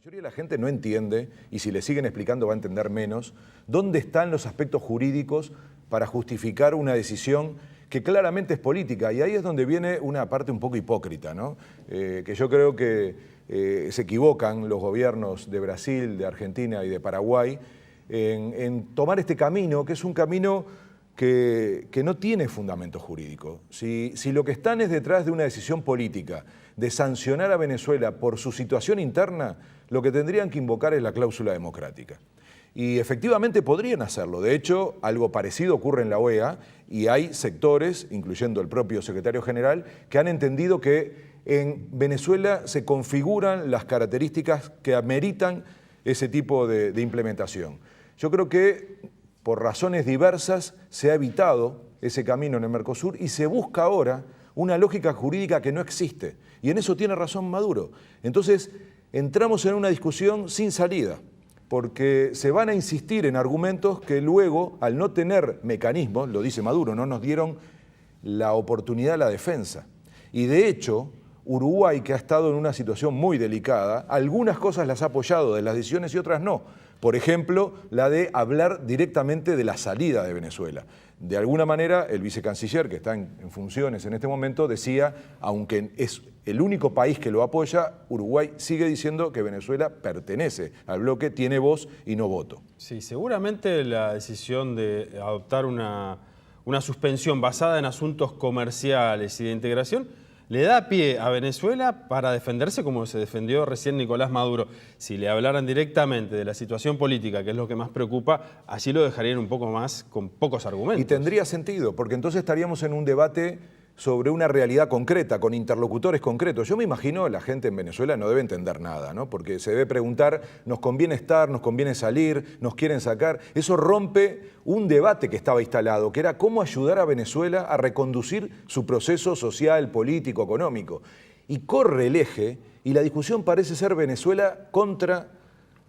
mayoría de la gente no entiende, y si le siguen explicando va a entender menos, dónde están los aspectos jurídicos para justificar una decisión que claramente es política. Y ahí es donde viene una parte un poco hipócrita, ¿no? Que yo creo que se equivocan los gobiernos de Brasil, de Argentina y de Paraguay en tomar este camino, que es un camino que no tiene fundamento jurídico. Si lo que están es detrás de una decisión política de sancionar a Venezuela por su situación interna, lo que tendrían que invocar es la cláusula democrática. Y efectivamente podrían hacerlo. De hecho, algo parecido ocurre en la OEA y hay sectores, incluyendo el propio secretario general, que han entendido que en Venezuela se configuran las características que ameritan ese tipo de implementación. Yo creo que por razones diversas se ha evitado ese camino en el Mercosur y se busca ahora una lógica jurídica que no existe. Y en eso tiene razón Maduro. Entonces, entramos en una discusión sin salida, porque se van a insistir en argumentos que luego, al no tener mecanismos, lo dice Maduro, no nos dieron la oportunidad de la defensa. Y de hecho, Uruguay, que ha estado en una situación muy delicada, algunas cosas las ha apoyado de las decisiones y otras no. Por ejemplo, la de hablar directamente de la salida de Venezuela. De alguna manera, el vicecanciller, que está en funciones en este momento, decía, aunque es el único país que lo apoya, Uruguay sigue diciendo que Venezuela pertenece al bloque, tiene voz y no voto. Sí, seguramente la decisión de adoptar una suspensión basada en asuntos comerciales y de integración le da pie a Venezuela para defenderse como se defendió recién Nicolás Maduro. Si le hablaran directamente de la situación política, que es lo que más preocupa, allí lo dejarían un poco más con pocos argumentos. Y tendría sentido, porque entonces estaríamos en un debate sobre una realidad concreta, con interlocutores concretos. Yo me imagino la gente en Venezuela no debe entender nada, ¿no? Porque se debe preguntar, ¿nos conviene estar, nos conviene salir, nos quieren sacar? Eso rompe un debate que estaba instalado, que era cómo ayudar a Venezuela a reconducir su proceso social, político, económico. Y corre el eje, y la discusión parece ser Venezuela contra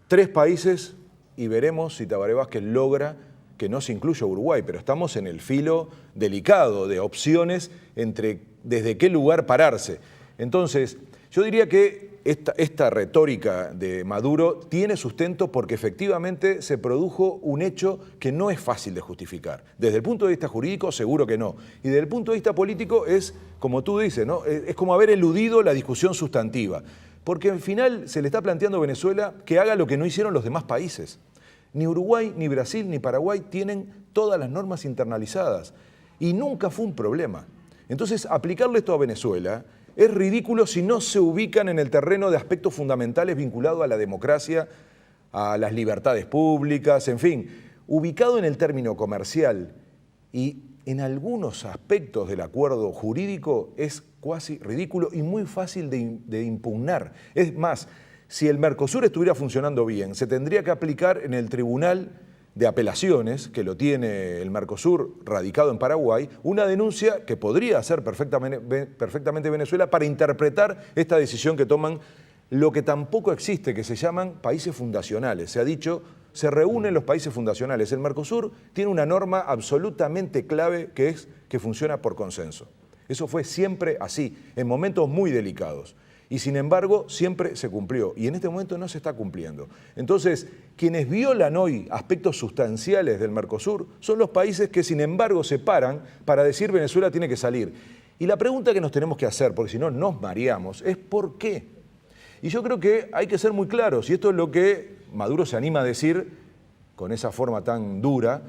tres países, y veremos si Tabaré Vázquez logra que no se incluya Uruguay, pero estamos en el filo delicado de opciones entre desde qué lugar pararse. Entonces, yo diría que esta retórica de Maduro tiene sustento porque efectivamente se produjo un hecho que no es fácil de justificar. Desde el punto de vista jurídico, seguro que no. Y desde el punto de vista político es, como tú dices, ¿no? Es como haber eludido la discusión sustantiva. Porque al final se le está planteando a Venezuela que haga lo que no hicieron los demás países. Ni Uruguay, ni Brasil, ni Paraguay tienen todas las normas internalizadas y nunca fue un problema. Entonces, aplicarle esto a Venezuela es ridículo si no se ubican en el terreno de aspectos fundamentales vinculados a la democracia, a las libertades públicas, en fin, ubicado en el término comercial y en algunos aspectos del acuerdo jurídico es cuasi ridículo y muy fácil de impugnar. Es más, si el Mercosur estuviera funcionando bien, se tendría que aplicar en el Tribunal de Apelaciones, que lo tiene el Mercosur radicado en Paraguay, una denuncia que podría hacer perfectamente Venezuela para interpretar esta decisión que toman lo que tampoco existe, que se llaman países fundacionales. Se ha dicho, se reúnen los países fundacionales. El Mercosur tiene una norma absolutamente clave que es que funciona por consenso. Eso fue siempre así, en momentos muy delicados. Y sin embargo, siempre se cumplió. Y en este momento no se está cumpliendo. Entonces, quienes violan hoy aspectos sustanciales del Mercosur son los países que sin embargo se paran para decir Venezuela tiene que salir. Y la pregunta que nos tenemos que hacer, porque si no nos mareamos, es ¿por qué? Y yo creo que hay que ser muy claros. Y esto es lo que Maduro se anima a decir con esa forma tan dura,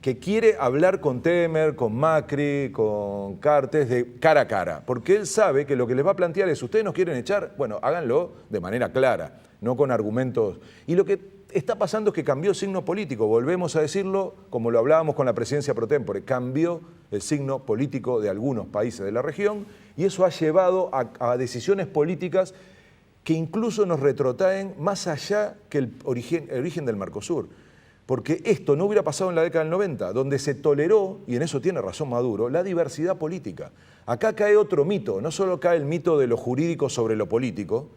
que quiere hablar con Temer, con Macri, con Cartes, de cara a cara, porque él sabe que lo que les va a plantear es, ¿ustedes nos quieren echar? Bueno, háganlo de manera clara, no con argumentos. Y lo que está pasando es que cambió el signo político, volvemos a decirlo, como lo hablábamos con la presidencia pro tempore, cambió el signo político de algunos países de la región y eso ha llevado a decisiones políticas que incluso nos retrotraen más allá que el origen del Mercosur. Porque esto no hubiera pasado en la década del 90, donde se toleró, y en eso tiene razón Maduro, la diversidad política. Acá cae otro mito, no solo cae el mito de lo jurídico sobre lo político,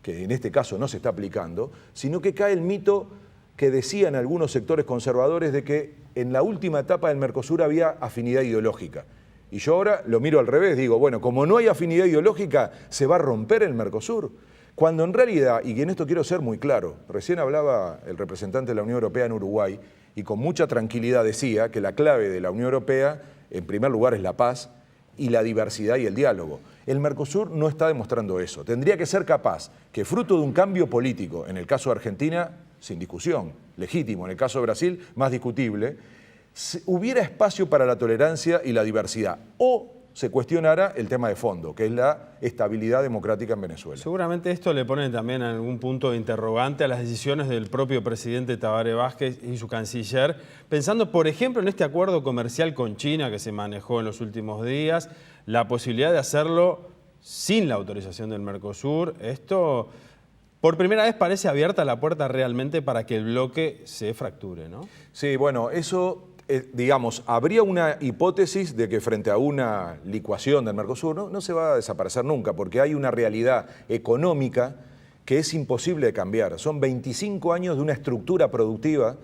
que en este caso no se está aplicando, sino que cae el mito que decían algunos sectores conservadores de que en la última etapa del Mercosur había afinidad ideológica. Y yo ahora lo miro al revés, digo, bueno, como no hay afinidad ideológica, ¿se va a romper el Mercosur? Cuando en realidad, y en esto quiero ser muy claro, recién hablaba el representante de la Unión Europea en Uruguay y con mucha tranquilidad decía que la clave de la Unión Europea, en primer lugar, es la paz y la diversidad y el diálogo. El Mercosur no está demostrando eso. Tendría que ser capaz que, fruto de un cambio político, en el caso de Argentina, sin discusión, legítimo, en el caso de Brasil, más discutible, hubiera espacio para la tolerancia y la diversidad, o se cuestionara el tema de fondo, que es la estabilidad democrática en Venezuela. Seguramente esto le pone también algún punto de interrogante a las decisiones del propio presidente Tabaré Vázquez y su canciller, pensando, por ejemplo, en este acuerdo comercial con China que se manejó en los últimos días, la posibilidad de hacerlo sin la autorización del Mercosur. Esto, por primera vez, parece abierta la puerta realmente para que el bloque se fracture, ¿no? Sí, bueno, eso... digamos, habría una hipótesis de que frente a una licuación del Mercosur no se va a desaparecer nunca, porque hay una realidad económica que es imposible de cambiar. Son 25 años de una estructura productiva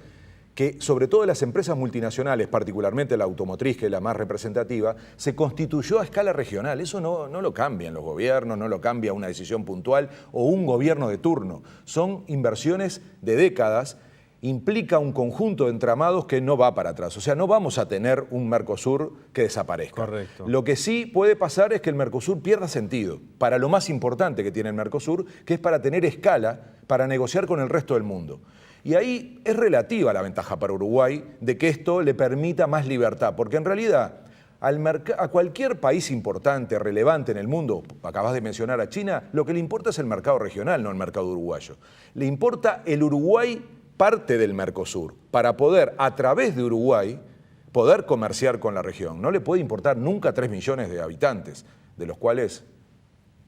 que, sobre todo en las empresas multinacionales, particularmente la automotriz, que es la más representativa, se constituyó a escala regional. Eso no lo cambian los gobiernos, no lo cambia una decisión puntual o un gobierno de turno. Son inversiones de décadas. Implica un conjunto de entramados que no va para atrás. O sea, no vamos a tener un Mercosur que desaparezca. Correcto. Lo que sí puede pasar es que el Mercosur pierda sentido para lo más importante que tiene el Mercosur, que es para tener escala, para negociar con el resto del mundo. Y ahí es relativa la ventaja para Uruguay de que esto le permita más libertad, porque en realidad a cualquier país importante, relevante en el mundo, acabas de mencionar a China, lo que le importa es el mercado regional, no el mercado uruguayo. Le importa el Uruguay parte del Mercosur, para poder, a través de Uruguay, poder comerciar con la región. No le puede importar nunca 3 millones de habitantes, de los cuales,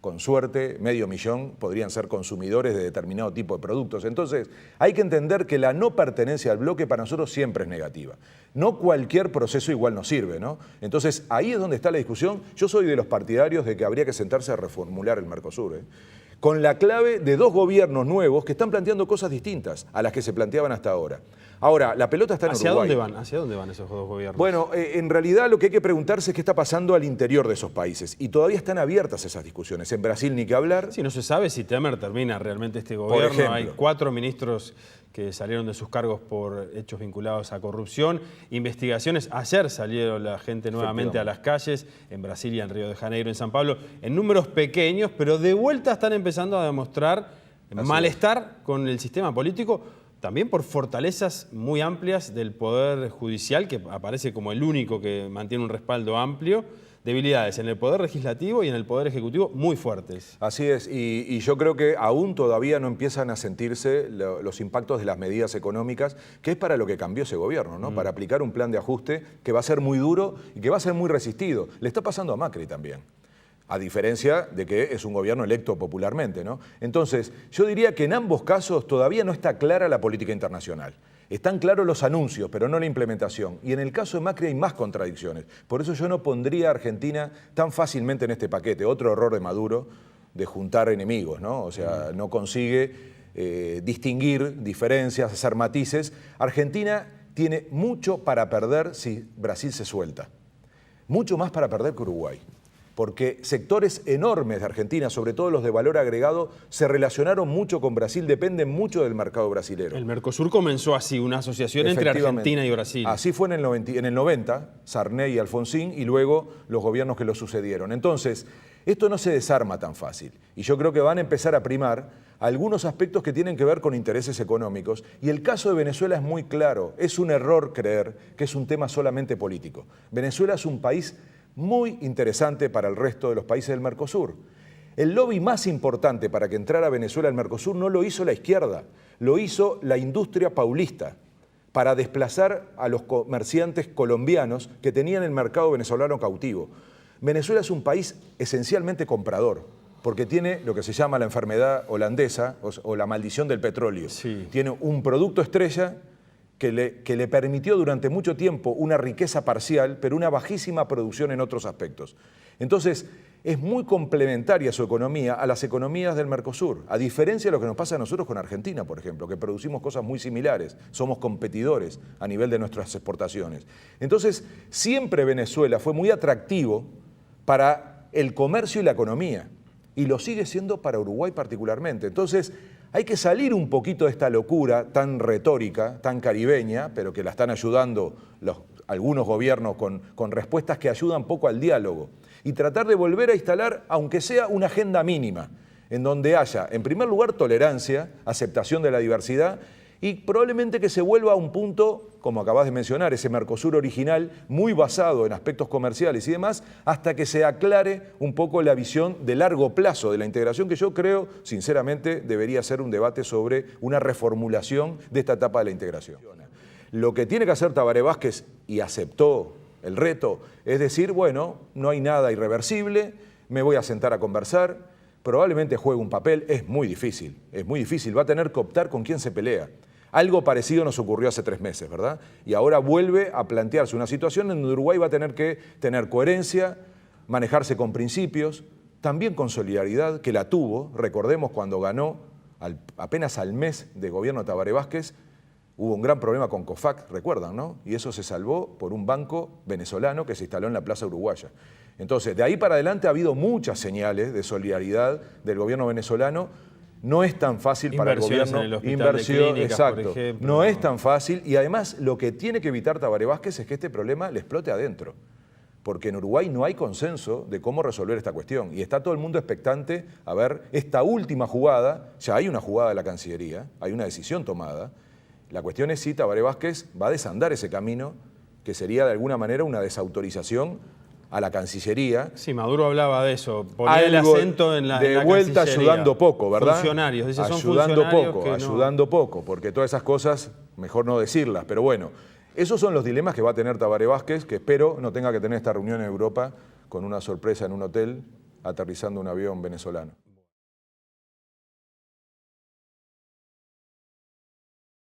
con suerte, 500.000 podrían ser consumidores de determinado tipo de productos. Entonces, hay que entender que la no pertenencia al bloque para nosotros siempre es negativa. No cualquier proceso igual nos sirve, ¿no? Entonces, ahí es donde está la discusión. Yo soy de los partidarios de que habría que sentarse a reformular el Mercosur, con la clave de 2 gobiernos nuevos que están planteando cosas distintas a las que se planteaban hasta ahora. Ahora, la pelota está en Uruguay. ¿Hacia dónde van esos 2 gobiernos? Bueno, en realidad lo que hay que preguntarse es qué está pasando al interior de esos países. Y todavía están abiertas esas discusiones. En Brasil ni que hablar. Sí, no se sabe si Temer termina realmente este gobierno. Por ejemplo. Hay 4 ministros que salieron de sus cargos por hechos vinculados a corrupción. Investigaciones. Ayer salieron la gente nuevamente a las calles, en Brasilia, en Río de Janeiro, en San Pablo, en números pequeños, pero de vuelta están empezando a demostrar malestar con el sistema político, también por fortalezas muy amplias del Poder Judicial, que aparece como el único que mantiene un respaldo amplio. Debilidades en el Poder Legislativo y en el Poder Ejecutivo muy fuertes. Así es, y yo creo que aún todavía no empiezan a sentirse los impactos de las medidas económicas, que es para lo que cambió ese gobierno, ¿no? Para aplicar un plan de ajuste que va a ser muy duro y que va a ser muy resistido. Le está pasando a Macri también, a diferencia de que es un gobierno electo popularmente, ¿no? Entonces, yo diría que en ambos casos todavía no está clara la política internacional. Están claros los anuncios, pero no la implementación. Y en el caso de Macri hay más contradicciones. Por eso yo no pondría a Argentina tan fácilmente en este paquete. Otro error de Maduro, de juntar enemigos, ¿no? O sea, no consigue distinguir diferencias, hacer matices. Argentina tiene mucho para perder si Brasil se suelta. Mucho más para perder que Uruguay. Porque sectores enormes de Argentina, sobre todo los de valor agregado, se relacionaron mucho con Brasil, dependen mucho del mercado brasilero. El Mercosur comenzó así, una asociación entre Argentina y Brasil. Así fue en el 90, Sarney y Alfonsín, y luego los gobiernos que lo sucedieron. Entonces, esto no se desarma tan fácil. Y yo creo que van a empezar a primar algunos aspectos que tienen que ver con intereses económicos. Y el caso de Venezuela es muy claro. Es un error creer que es un tema solamente político. Venezuela es un país muy interesante para el resto de los países del Mercosur. El lobby más importante para que entrara Venezuela al Mercosur no lo hizo la izquierda, lo hizo la industria paulista para desplazar a los comerciantes colombianos que tenían el mercado venezolano cautivo. Venezuela es un país esencialmente comprador, porque tiene lo que se llama la enfermedad holandesa o la maldición del petróleo. Sí. Tiene un producto estrella que le permitió durante mucho tiempo una riqueza parcial, pero una bajísima producción en otros aspectos. Entonces, es muy complementaria su economía a las economías del Mercosur, a diferencia de lo que nos pasa a nosotros con Argentina, por ejemplo, que producimos cosas muy similares, somos competidores a nivel de nuestras exportaciones. Entonces, siempre Venezuela fue muy atractivo para el comercio y la economía. y lo sigue siendo para Uruguay particularmente. Entonces, hay que salir un poquito de esta locura tan retórica, tan caribeña, pero que la están ayudando algunos gobiernos con respuestas que ayudan poco al diálogo, y tratar de volver a instalar, aunque sea una agenda mínima, en donde haya, en primer lugar, tolerancia, aceptación de la diversidad, y probablemente que se vuelva a un punto, como acabas de mencionar, ese Mercosur original, muy basado en aspectos comerciales y demás, hasta que se aclare un poco la visión de largo plazo de la integración, que yo creo, sinceramente, debería ser un debate sobre una reformulación de esta etapa de la integración. Lo que tiene que hacer Tabaré Vázquez, y aceptó el reto, es decir, bueno, no hay nada irreversible, me voy a sentar a conversar, probablemente juegue un papel, es muy difícil, va a tener que optar con quién se pelea. Algo parecido nos ocurrió hace 3 meses, ¿verdad? Y ahora vuelve a plantearse una situación en donde Uruguay va a tener que tener coherencia, manejarse con principios, también con solidaridad, que la tuvo. Recordemos cuando ganó, apenas al mes de gobierno Tabaré Vázquez, hubo un gran problema con COFAC, recuerdan, ¿no? Y eso se salvó por un banco venezolano que se instaló en la Plaza Uruguaya. Entonces, de ahí para adelante ha habido muchas señales de solidaridad del gobierno venezolano. No es tan fácil para el gobierno. En el hospital de clínicas, exacto. por ejemplo. No es tan fácil, y además lo que tiene que evitar Tabaré Vázquez es que este problema le explote adentro. Porque en Uruguay no hay consenso de cómo resolver esta cuestión. Y está todo el mundo expectante a ver esta última jugada. Ya hay una jugada de la Cancillería, hay una decisión tomada. La cuestión es si Tabaré Vázquez va a desandar ese camino, que sería de alguna manera una desautorización a la Cancillería. Sí, Maduro hablaba de eso, ponía el acento en la de vuelta Cancillería. Ayudando poco, ¿verdad? Funcionarios, dice, son ayudando funcionarios poco, que no... ayudando poco, porque todas esas cosas mejor no decirlas, pero bueno, esos son los dilemas que va a tener Tabaré Vázquez, que espero no tenga que tener esta reunión en Europa con una sorpresa en un hotel aterrizando un avión venezolano.